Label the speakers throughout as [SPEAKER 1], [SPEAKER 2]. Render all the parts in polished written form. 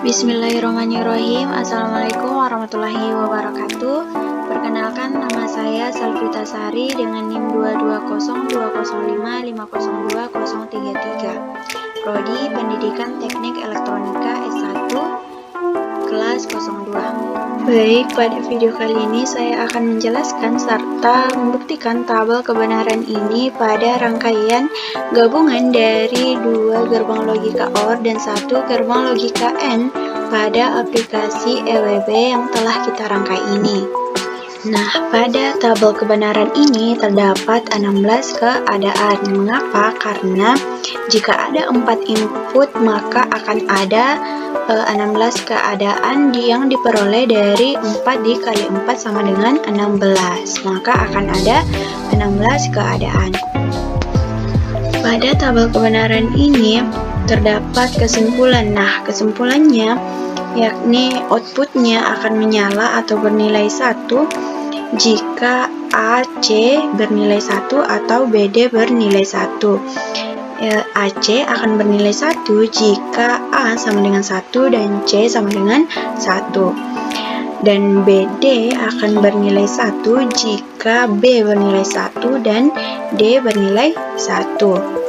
[SPEAKER 1] Bismillahirrahmanirrahim. Assalamualaikum warahmatullahi wabarakatuh. Perkenalkan, nama saya Salvita Sari dengan NIM 2202055020333. Prodi Pendidikan Teknik Elektronika S1 kelas 02. Baik, pada video kali ini saya akan menjelaskan serta membuktikan tabel kebenaran ini pada rangkaian gabungan dari 2 gerbang logika OR dan 1 gerbang logika AND pada aplikasi EWB yang telah kita rangkai ini. Nah, pada tabel kebenaran ini terdapat 16 keadaan. Mengapa? Karena jika ada 4 input, maka akan ada 16 keadaan yang diperoleh dari 4 dikali 4 sama dengan 16. Maka akan ada 16 keadaan. Pada tabel kebenaran ini terdapat kesimpulan. Nah, kesimpulannya yakni outputnya akan menyala atau bernilai 1 jika AC bernilai 1 atau BD bernilai 1. AC akan bernilai 1 jika A sama dengan 1 dan C sama dengan 1. Dan BD akan bernilai 1 jika B bernilai 1 dan D bernilai 1.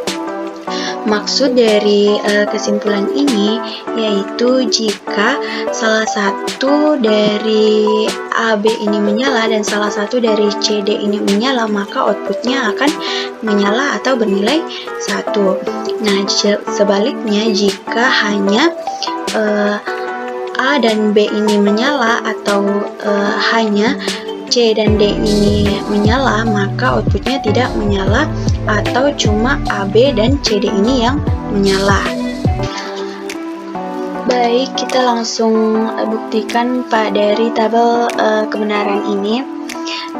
[SPEAKER 1] Maksud dari kesimpulan ini yaitu jika salah satu dari AB ini menyala dan salah satu dari CD ini menyala, maka outputnya akan menyala atau bernilai 1. Nah, sebaliknya jika hanya A dan B ini menyala atau hanya C dan D ini menyala, maka outputnya tidak menyala atau cuma AB dan CD ini yang menyala. Baik, kita langsung buktikan dari tabel kebenaran ini.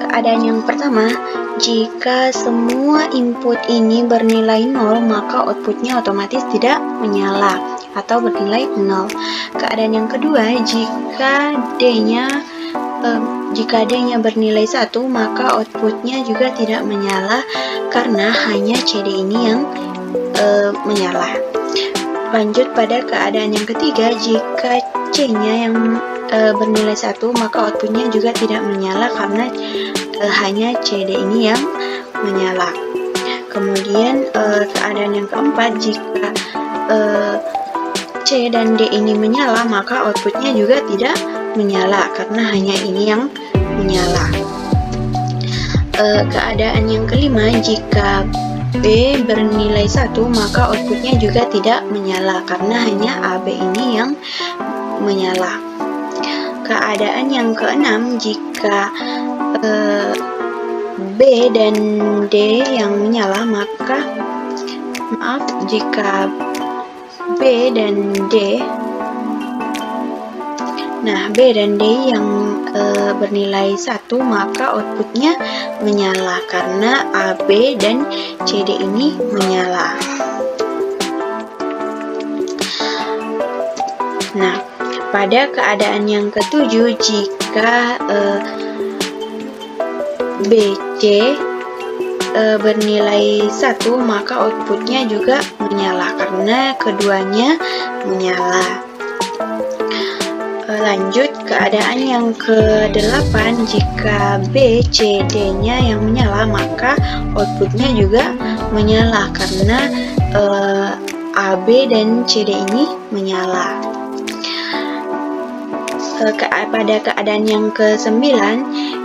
[SPEAKER 1] Keadaan yang pertama, jika semua input ini bernilai 0, maka outputnya otomatis tidak menyala atau bernilai 0. Keadaan yang kedua, jika D-nya bernilai 1, maka outputnya juga tidak menyala karena hanya CD ini yang menyala. Lanjut pada keadaan yang ketiga, jika C-nya yang bernilai 1, maka outputnya juga tidak menyala karena hanya CD ini yang menyala. Kemudian keadaan yang keempat, jika C dan D ini menyala, maka outputnya juga tidak menyala karena hanya ini yang menyala. Keadaan yang kelima, jika B bernilai 1, maka outputnya juga tidak menyala karena hanya AB ini yang menyala. Keadaan yang keenam, jika B dan D yang menyala, jika B dan D yang bernilai 1, maka outputnya menyala karena AB dan CD ini menyala. Nah, pada keadaan yang ketujuh, jika BC bernilai 1, maka outputnya juga menyala karena keduanya menyala. Lanjut, keadaan yang ke-8, jika B, C, D-nya yang menyala, maka outputnya juga menyala karena AB dan CD ini menyala. Pada keadaan yang ke-9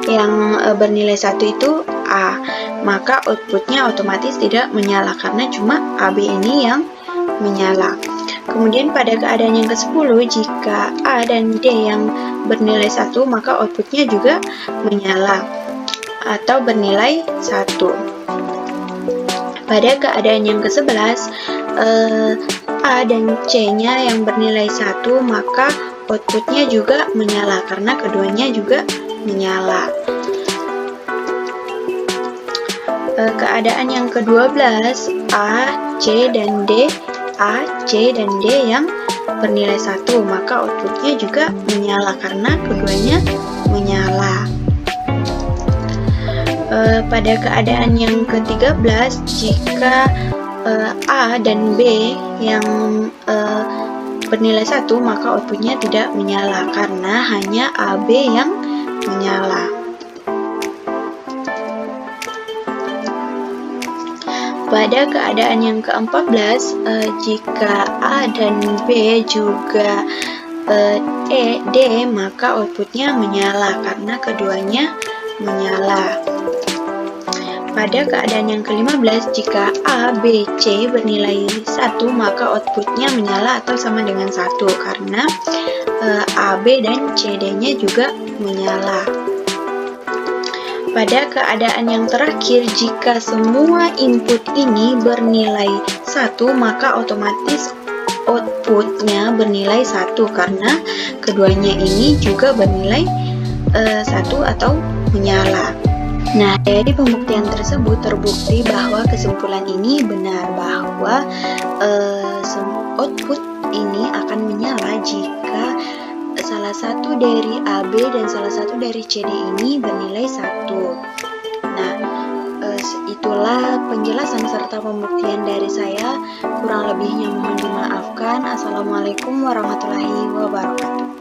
[SPEAKER 1] yang bernilai 1 itu A, maka outputnya otomatis tidak menyala karena cuma AB ini yang menyala. Kemudian pada keadaan yang ke-10, jika A dan D yang bernilai 1, maka outputnya juga menyala atau bernilai 1. Pada keadaan yang ke-11, A dan C-nya yang bernilai 1, maka outputnya juga menyala karena keduanya juga menyala. Keadaan yang ke-12, A, C, dan D yang bernilai 1, maka outputnya juga menyala karena keduanya menyala. Pada keadaan yang ke-13, jika A dan B yang bernilai 1, maka outputnya tidak menyala karena hanya AB yang menyala. Pada keadaan yang ke-14, jika A dan B juga D, maka outputnya menyala karena keduanya menyala. Pada keadaan yang ke-15, jika A, B, C bernilai 1, maka outputnya menyala atau sama dengan 1 karena A, B, dan C, D-nya juga menyala. Pada keadaan yang terakhir, jika semua input ini bernilai 1, maka otomatis outputnya bernilai 1 karena keduanya ini juga bernilai 1 atau menyala. Nah, dari pembuktian tersebut terbukti bahwa kesimpulan ini benar bahwa output ini akan menyala jika salah satu dari AB dan salah satu dari CD ini bernilai 1. Nah, itulah penjelasan serta pembuktian dari saya. Kurang lebihnya mohon dimaafkan. Assalamualaikum warahmatullahi wabarakatuh.